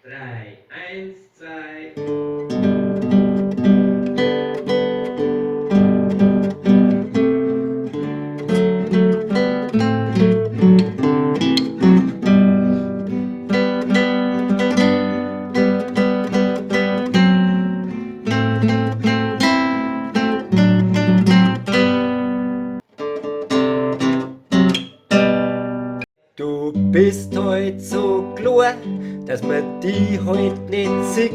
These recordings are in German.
3, 1, 2. Du bist heut so klar, dass man die heut nicht sieht.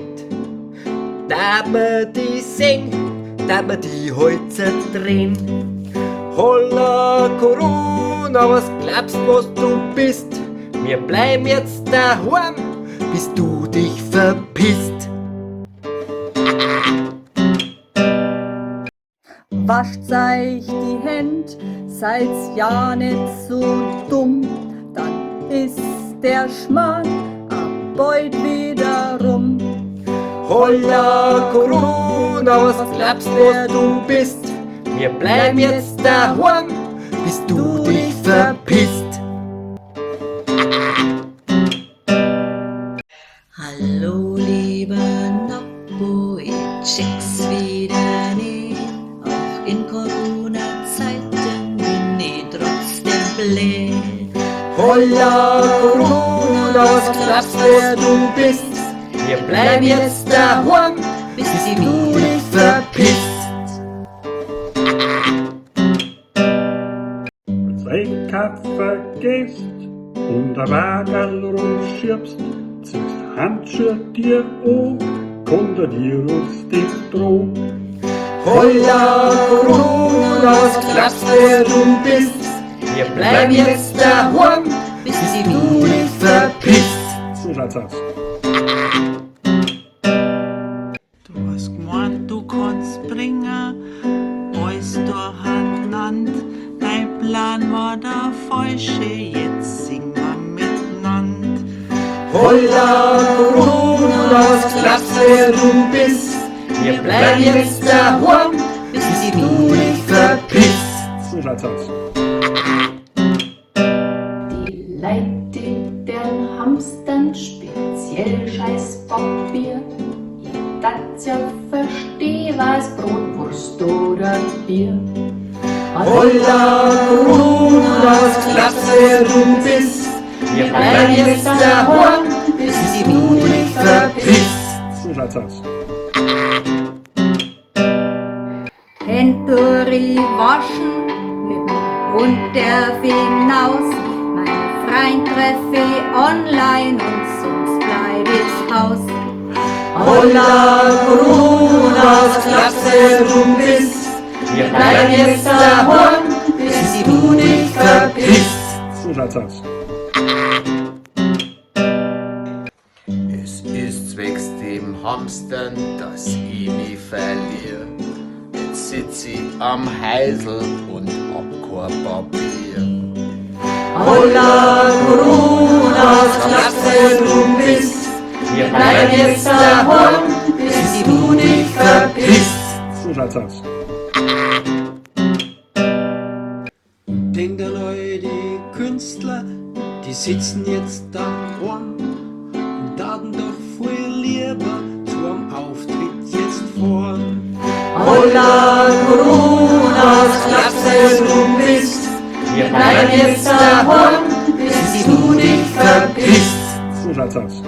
Da man die sehen, da man die heut zerdrehen. Holla Corona, was glaubst was du bist? Wir bleiben jetzt daheim, bis du dich verpisst. Wascht euch die Hände, seid's ja nicht so dumm, dann ist der Schmarrn bald wieder rum. Holla Corona, was glaubst wer du bist? Wir bleiben jetzt daheim, bis du dich verpisst. Hallo lieber Noppo, ich check's wieder nicht. Auch in Corona-Zeiten bin ich trotzdem blöd. Holla Corona, was glaubst wer du bist? Wir bleiben jetzt daheim, bis du dich verpisst. Wenn's Einkaufen vergisst und ein Wagerl rumschiebst, ziehst Handschuhe dir an, kontrollierst dich dran. Holla Corona, was glaubst wer du bist? Wir bleiben jetzt daheim, bis du dich verpisst. So schaut's aus. Du hast gemeint, du kannst bringen, alles durcheinander. Dein Plan war der falsche, jetzt singen wir miteinander. Holla Corona, was glaubst wer du bist? Wir bleiben jetzt daheim, bis du dich verpisst. So schaut's aus. Die Leute, die deren Hamstern speziell scheiß Papier. Ich das ja versteh, was Brot, Wurst oder Bier. Holla Corona, was glaubst wer du bist? Wir bleiben jetzt daheim, bis du dich verpisst. So schaut's aus. Hände waschen, mit dem Hund darf ich hinaus. Meine Freund treffe ich online und sonst bleib ich zu Haus. Holla Corona, was glaubst wer du bist? Wir bleiben jetzt daheim, bis du dich verpisst. So schaut's aus. Es ist zwecks dem Hamstern, dass ich mich verliere. Jetzt sitz ich am Heisel und hab kein Papier. Holla Corona, was glaubst wer du bist? Wir bleiben jetzt daheim, bis du dich verpisst. So schaut's aus. Denkt an euch, die Künstler, die sitzen jetzt daheim und taten doch viel lieber zu einem Auftritt jetzt vor. Holla Corona, was glaubst wer du bist? Wir bleiben jetzt daheim, bis du dich verpisst. So schaut's aus.